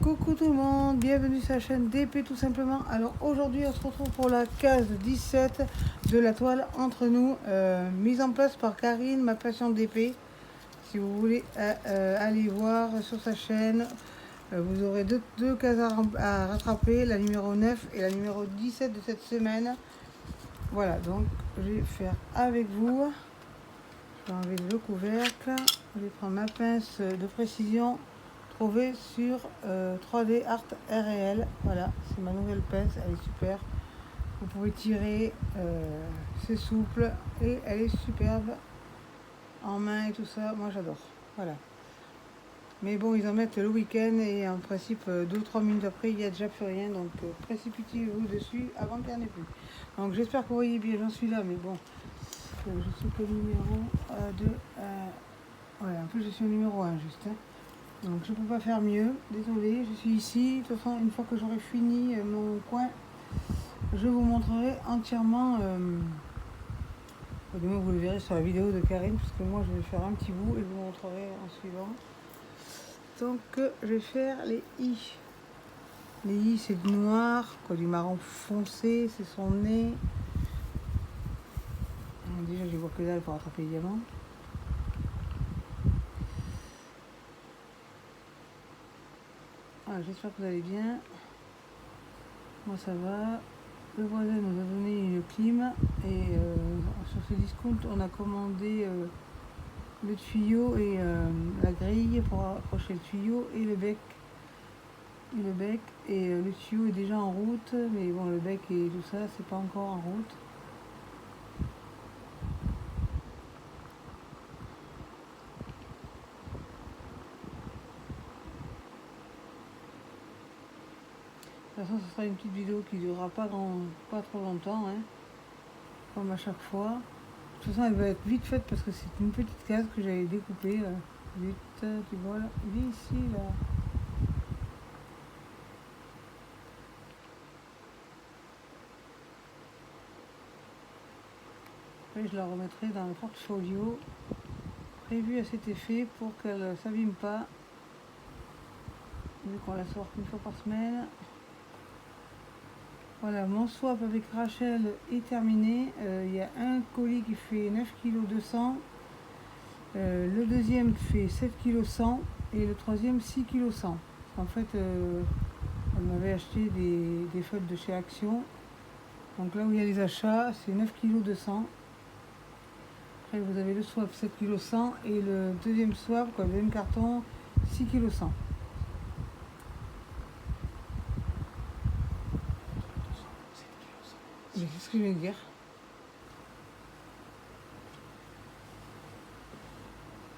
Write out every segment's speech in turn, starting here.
Coucou tout le monde, bienvenue sur la chaîne DP tout simplement. Alors aujourd'hui on se retrouve pour la case 17 de la toile entre nous, mise en place par Karine, ma passion DP. Si vous voulez aller voir sur sa chaîne, vous aurez deux cases à rattraper, la numéro 9 et la numéro 17 de cette semaine. Voilà, donc je vais faire avec vous. Je vais enlever le couvercle, je vais prendre ma pince de précision trouvée sur 3D Art RL. Voilà, c'est ma nouvelle pince, elle est super. Vous pouvez tirer, c'est souple et elle est superbe en main et tout ça. Moi j'adore. Voilà. Mais bon, ils en mettent le week-end et en principe 2 ou 3 minutes après il n'y a déjà plus rien. Donc précipitez-vous dessus avant qu'il n'y en ait plus. Donc j'espère que vous voyez bien, j'en suis là, mais bon. Je suis au numéro 2. Ouais, en plus je suis au numéro 1 juste. Hein. Donc je ne peux pas faire mieux. Désolée, je suis ici. De toute façon, une fois que j'aurai fini mon coin, je vous montrerai entièrement. Demain vous le verrez sur la vidéo de Karine, parce que moi je vais faire un petit bout et je vous montrerai en suivant. Donc je vais faire les i. Les i c'est du noir, quoi, du marron foncé, c'est son nez. Déjà je vois que dalle pour attraper les diamants. J'espère que vous allez bien. Moi ça va. Le voisin nous a donné une clim et sur ce discount on a commandé le tuyau et la grille pour accrocher le tuyau et le bec. Et le tuyau est déjà en route, mais bon, le bec et tout ça c'est pas encore en route. De toute façon, ce sera une petite vidéo qui durera pas trop longtemps, hein, comme à chaque fois. De toute façon, elle va être vite faite parce que c'est une petite case que j'avais découpée. Vite, tu vois là, il est ici là. Après, je la remettrai dans le portfolio prévu à cet effet pour qu'elle ne s'abîme pas, vu qu'on la sort une fois par semaine. Voilà, mon swap avec Rachel est terminé. Il y a un colis qui fait 9,2 kg. Le deuxième fait 7,1 kg et le troisième 6,1 kg. En fait, elle m'avait acheté des feuilles de chez Action. Donc là où il y a les achats, c'est 9,2 kg. Après, vous avez le swap 7,1 kg et le deuxième swap, quoi, le deuxième carton, 6,1 kg. Mais c'est ce que je vais dire.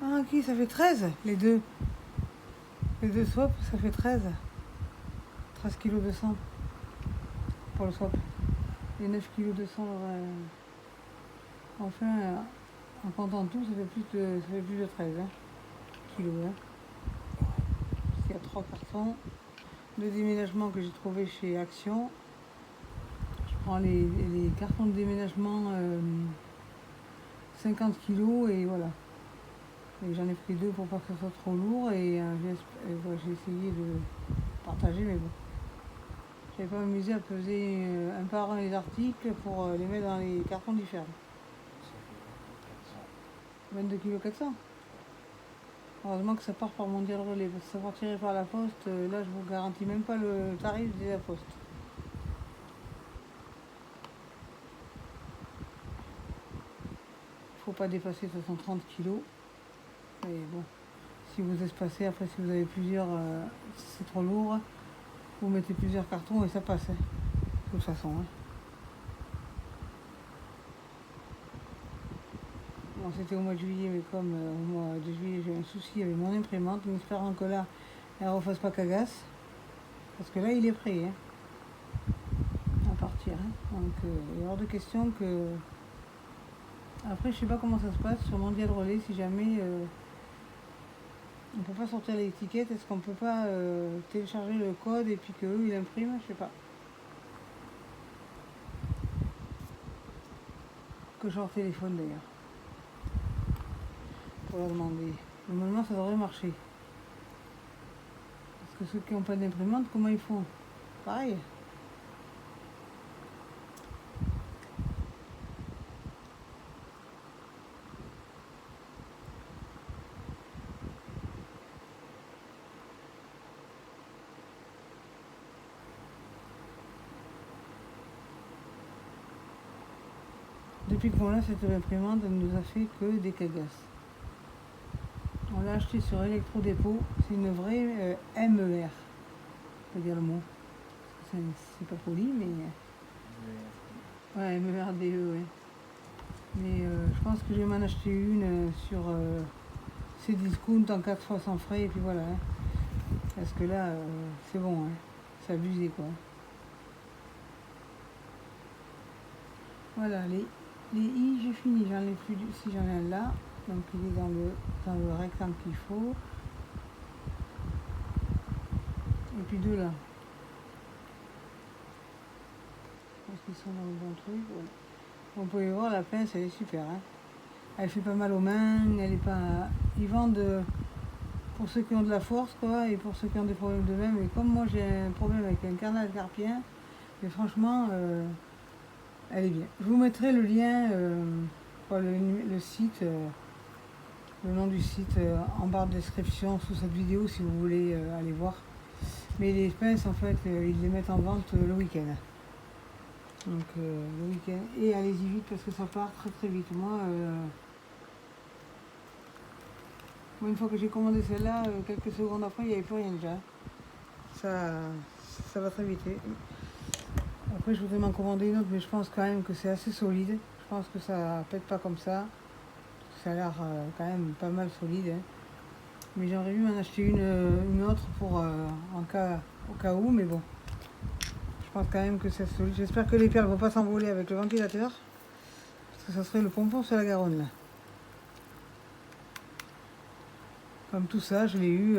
Ah ok, ça fait 13 les deux. Les deux swaps, ça fait 13. 13,2 kg pour le swap. Et 9,2 kg. Enfin, en comptant tout, ça fait plus de 13 kilos. Hein. Il y a 3 cartons de déménagement que j'ai trouvé chez Action. Je prends les cartons de déménagement 50 kg et voilà. Et j'en ai pris 2 pour pas que ce soit trop lourd et j'ai essayé de partager, mais bon. Je n'avais pas amusé à peser un par un les articles pour les mettre dans les cartons différents. 22,4 kg. Heureusement que ça part par Mondial Relais, parce que ça partirait par la poste, là je vous garantis même pas le tarif de la poste. Faut pas dépasser 630 kg. Et bon, si vous espacez, après si vous avez plusieurs, si c'est trop lourd, vous mettez plusieurs cartons et ça passe, hein, de toute façon. Hein. Bon, c'était au mois de juillet, mais comme au mois de juillet j'ai un souci avec mon imprimante, en espérant que là, elle ne refasse pas cagasse. Parce que là, il est prêt hein, à partir. Hein. Donc, il est hors de question que... Après, je sais pas comment ça se passe sur Mondial Relais, si jamais... on peut pas sortir l'étiquette, est-ce qu'on peut pas télécharger le code et puis qu'eux ils impriment, je sais pas. Que je leur téléphone d'ailleurs. Pour leur demander. Normalement ça devrait marcher. que ceux qui n'ont pas d'imprimante, comment ils font? Pareil. Depuis qu'on a cette imprimante, elle nous a fait que des cagasses. On l'a acheté sur Electro-Dépôt, c'est une vraie MER, je peux dire le mot. C'est pas poli, mais. Ouais, MERDE, ouais. Mais je pense que je vais m'en acheter une sur Cdiscount en 4 fois sans frais, et puis voilà. Hein. Parce que là, c'est bon, hein. C'est abusé quoi. Voilà, les i, j'ai fini, j'en ai plus, si j'en ai un là, donc il est dans le rectangle qu'il faut. Et puis deux là. Je pense qu'ils sont dans le bon truc. Ouais. Vous pouvez voir, la pince, elle est super. Hein. Elle fait pas mal aux mains, elle est pas. Ils vendent pour ceux qui ont de la force, quoi, et pour ceux qui ont des problèmes de main. Mais comme moi j'ai un problème avec un carnal carpien, mais franchement, elle est bien. Je vous mettrai le lien, le site, le nom du site en barre de description sous cette vidéo si vous voulez aller voir. Mais les pinces, en fait, ils les mettent en vente le week-end. Donc le week-end. Et allez-y vite parce que ça part très très vite. Moi, une fois que j'ai commandé celle-là, quelques secondes après, il n'y avait plus rien déjà. Ça va très vite. Après, je voudrais m'en commander une autre, mais je pense quand même que c'est assez solide. Je pense que ça pète pas comme ça. Ça a l'air quand même pas mal solide. Hein. Mais j'aurais dû m'en acheter une autre pour au cas où, mais bon. Je pense quand même que c'est solide. J'espère que les perles ne vont pas s'envoler avec le ventilateur. Parce que ça serait le pompon sur la Garonne là. Comme tout ça, je l'ai eu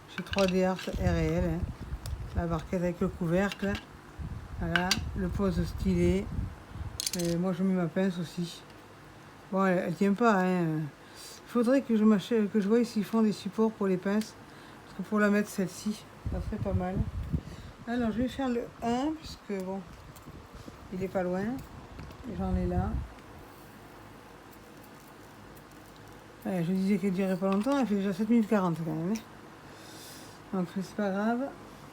chez 3D Art RL. Hein. La barquette avec le couvercle. Voilà, le pose stylé. Et moi je mets ma pince aussi. Bon, elle tient pas. Hein. Il faudrait que je m'achète, que je voie s'ils font des supports pour les pinces. Parce que pour la mettre celle-ci, ça serait pas mal. Alors je vais faire le 1, puisque bon, il est pas loin. J'en ai là. Ouais, je disais qu'elle durait pas longtemps, elle fait déjà 7 minutes 40 quand même. Donc c'est pas grave.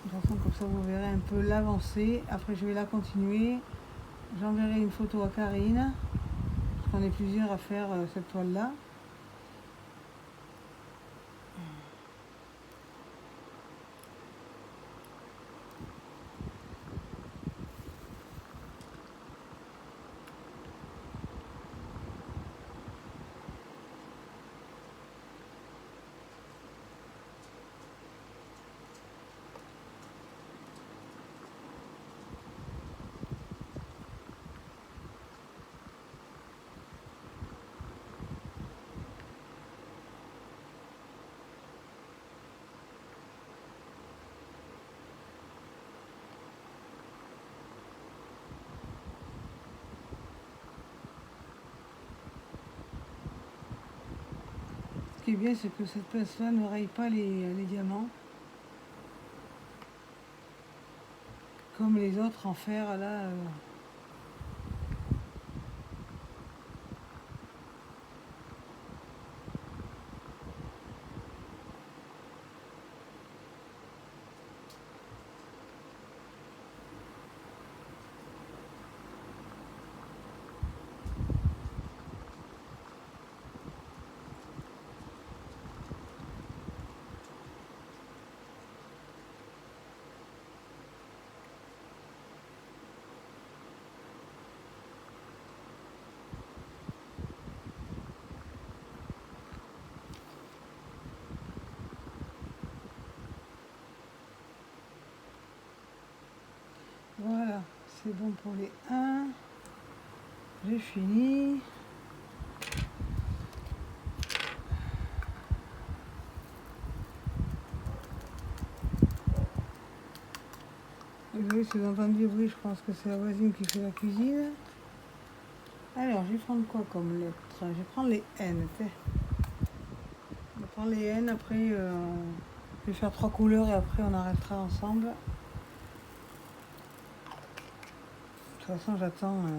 De toute façon, comme ça vous verrez un peu l'avancée. Après je vais la continuer. J'enverrai une photo à Karine. J'en ai plusieurs à faire cette toile là. Ce qui est bien, c'est que cette pince-là ne raye pas les diamants. Comme les autres en fer, là. Voilà, c'est bon pour les 1. J'ai fini. Désolé si vous entendez du bruit, je pense que c'est la voisine qui fait la cuisine. Alors, je vais prendre quoi comme lettre? Je vais prendre les N. Je vais prendre les N, après Je vais faire 3 couleurs et après on arrêtera ensemble. De toute façon, j'attends. De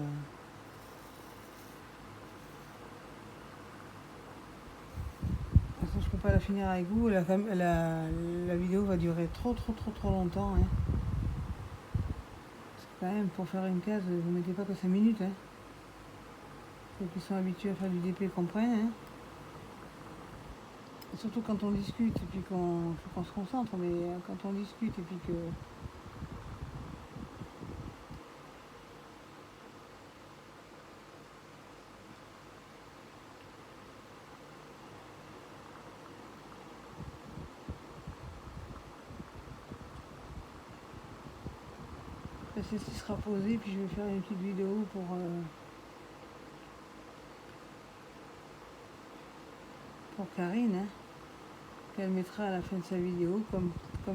toute façon, je peux pas la finir avec vous. La vidéo va durer trop longtemps. Hein. Parce que quand même, pour faire une case, vous mettez pas que 5 minutes. Hein. Ceux qui sont habitués à faire du DP comprennent. Hein. Et surtout quand on discute et puis qu'on se concentre. Mais quand on discute et puis que... Celle-ci sera posée, puis je vais faire une petite vidéo pour Karine, hein, qu'elle mettra à la fin de sa vidéo, comme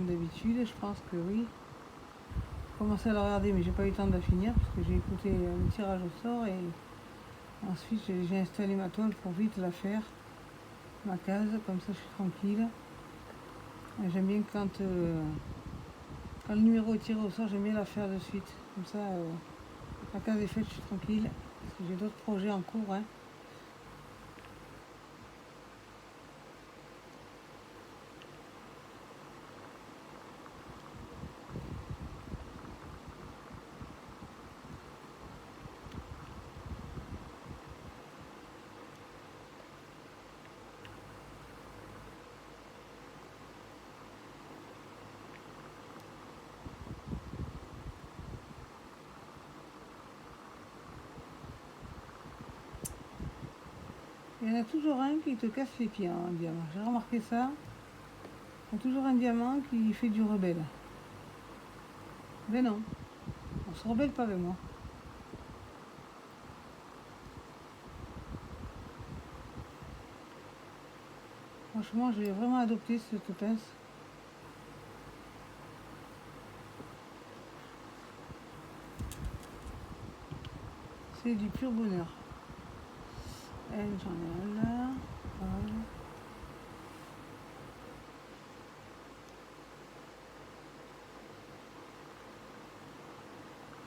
d'habitude, je pense que oui. J'ai commencé à la regarder, mais j'ai pas eu le temps de la finir, parce que j'ai écouté le tirage au sort, et ensuite j'ai installé ma toile pour vite la faire, ma case, comme ça je suis tranquille. J'aime bien quand le numéro est tiré au sort, j'aime bien la faire de suite, comme ça la case est faite, je suis tranquille, parce que j'ai d'autres projets en cours. Hein. Il y en a toujours un qui te casse les pieds en diamant. J'ai remarqué ça. Il y a toujours un diamant qui fait du rebelle. Mais non, on se rebelle pas avec moi. Franchement, j'ai vraiment adopté cette pince. C'est du pur bonheur. Elle, j'en ai un là. Voilà.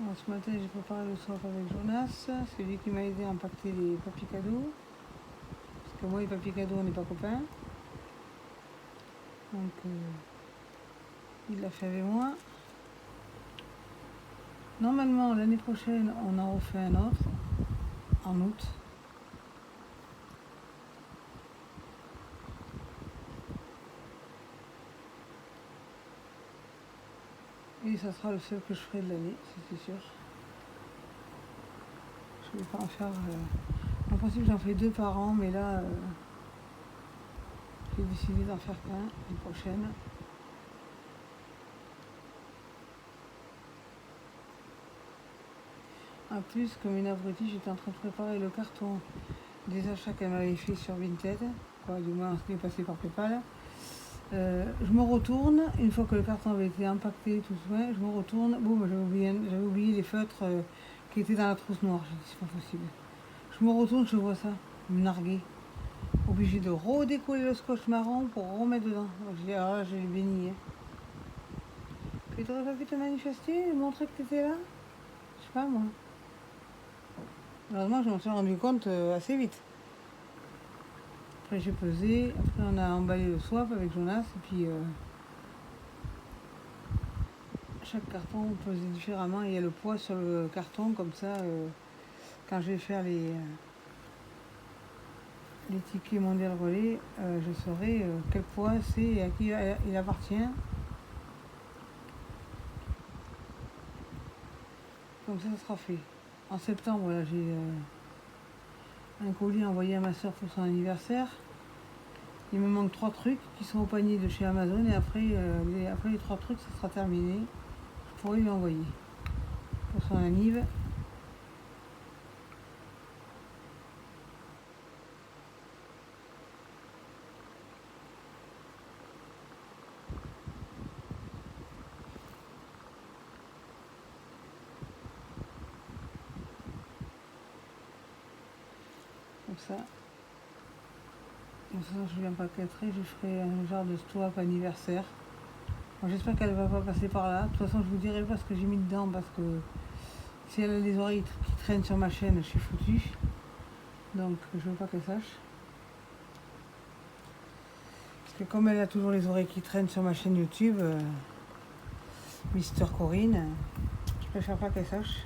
Alors, ce matin, j'ai préparé le swap avec Jonas. C'est lui qui m'a aidé à impacter les papiers cadeaux. Parce que moi, les papiers cadeaux, on n'est pas copains. Donc, il l'a fait avec moi. Normalement, l'année prochaine, on en refait un autre. En août. Et ça sera le seul que je ferai de l'année, c'est sûr. Je ne vais pas en faire... En principe, j'en fais 2 par an, mais là, j'ai décidé d'en faire qu'un l'année prochaine. En plus, comme une abrutie, j'étais en train de préparer le carton des achats qu'elle m'avait fait sur Vinted, quoi, du moins ce qui est passé par PayPal. Je me retourne, une fois que le carton avait été impacté, tout ça, je me retourne, boum, j'avais oublié les feutres qui étaient dans la trousse noire. J'ai dit, c'est pas possible. Je me retourne, je vois ça, me narguer. Obligé de redécoller le scotch marron pour remettre dedans. Je dis, ah, je l'ai béni. Hein. Puis t'aurais pas pu te manifester et montrer que t'étais là? Je sais pas, moi. Heureusement, je m'en suis rendu compte assez vite. Après, j'ai pesé. Après, on a emballé le swap avec Jonas. Et puis, chaque carton pesé différemment. Il y a le poids sur le carton. Comme ça, quand je vais faire les tickets mondial relais, je saurai quel poids c'est et à qui il appartient. Comme ça sera fait. En septembre, là, j'ai un colis envoyé à ma soeur pour son anniversaire. Il me manque 3 trucs qui sont au panier de chez Amazon et après, les 3 trucs, ça sera terminé. Je pourrai lui envoyer pour son anniv. Comme ça. De toute façon, je viens pas qu'être, je ferai un genre de swap anniversaire. Bon, j'espère qu'elle va pas passer par là. De toute façon, je vous dirai pas ce que j'ai mis dedans parce que si elle a les oreilles qui traînent sur ma chaîne, je suis foutue. Donc, je veux pas qu'elle sache. Parce que comme elle a toujours les oreilles qui traînent sur ma chaîne YouTube, Mister Corinne, je préfère pas qu'elle sache.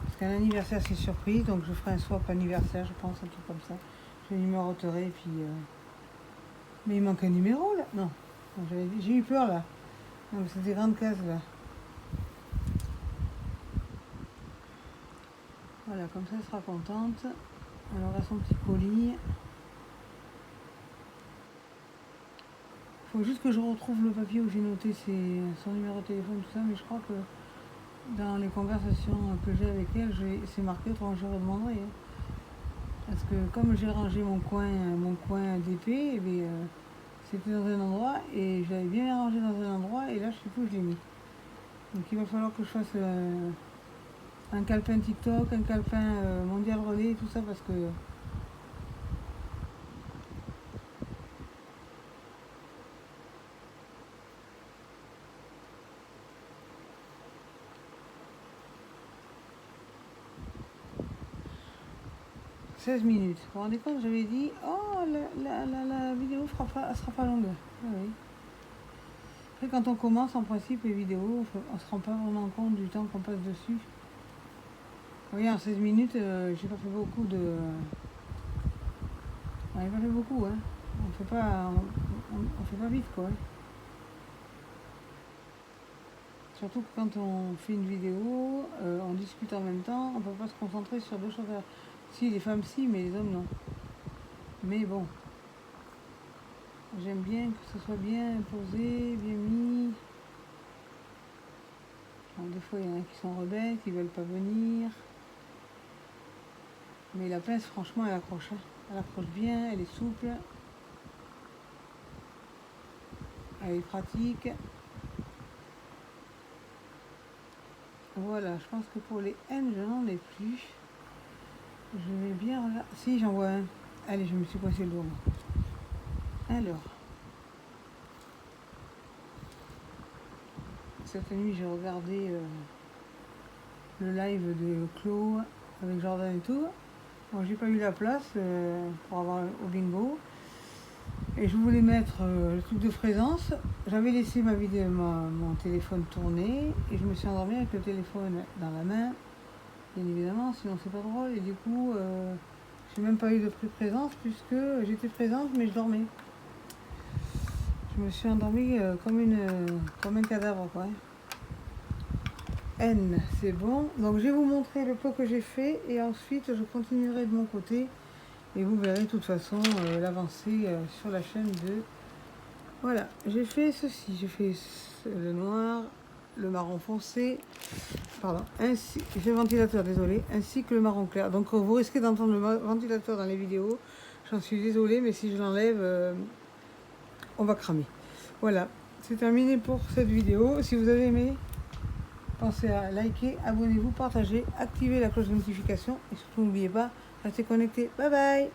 Parce qu'un anniversaire, c'est surprise. Donc, je ferai un swap anniversaire, je pense, un truc comme ça. Je numéroterai et puis... Mais il manque un numéro, là. Non. J'ai eu peur, là. Non, mais c'est des grandes cases, là. Voilà, comme ça, elle sera contente. Elle aura son petit colis. Il faut juste que je retrouve le papier où j'ai noté son numéro de téléphone, tout ça. Mais je crois que dans les conversations que j'ai avec elle, c'est marqué, autrement je redemanderai. Hein. Parce que comme j'ai rangé mon coin d'épée, eh bien, c'était dans un endroit et j'avais bien rangé dans un endroit et là je sais plus où je l'ai mis. Donc il va falloir que je fasse un calepin TikTok, un calepin mondial relais, tout ça parce que... « 16 minutes. Vous vous rendez compte, j'avais dit, oh, la vidéo sera pas longue. Ah oui. Après, quand on commence, en principe, les vidéos, on se rend pas vraiment compte du temps qu'on passe dessus. Vous voyez, en 16 minutes, j'ai pas fait beaucoup de... On n'a pas fait beaucoup, hein. On fait pas vite, quoi. Surtout que quand on fait une vidéo, on discute en même temps, on peut pas se concentrer sur deux choses. Si, les femmes, si, mais les hommes, non. Mais bon. J'aime bien que ce soit bien posé, bien mis. Alors, des fois, il y en a qui sont rebelles, qui veulent pas venir. Mais la pince, franchement, elle accroche. Hein. Elle accroche bien, elle est souple. Elle est pratique. Voilà, je pense que pour les N, je n'en ai plus. Je vais bien regarder. Si, j'en vois un. Allez, je me suis coincé le doigt. Alors. Cette nuit, j'ai regardé le live de Chloé avec Jordan et tout. Bon, j'ai pas eu la place pour avoir au bingo. Et je voulais mettre le truc de présence. J'avais laissé mon téléphone tourner et je me suis endormie avec le téléphone dans la main, bien évidemment, sinon c'est pas drôle. Et du coup, j'ai même pas eu de présence puisque j'étais présente mais je dormais. Je me suis endormie comme un cadavre, quoi. N, c'est bon. Donc je vais vous montrer le pot que j'ai fait et ensuite je continuerai de mon côté. Et vous verrez de toute façon l'avancée sur la chaîne de... Voilà, j'ai fait ceci. J'ai fait le noir, le marron foncé, pardon, ainsi, j'ai fait le ventilateur, désolé, ainsi que le marron clair. Donc vous risquez d'entendre le ventilateur dans les vidéos. J'en suis désolée, mais si je l'enlève, on va cramer. Voilà, c'est terminé pour cette vidéo. Si vous avez aimé, pensez à liker, abonnez-vous, partagez, activez la cloche de notification et surtout n'oubliez pas, restez connectés. Bye bye!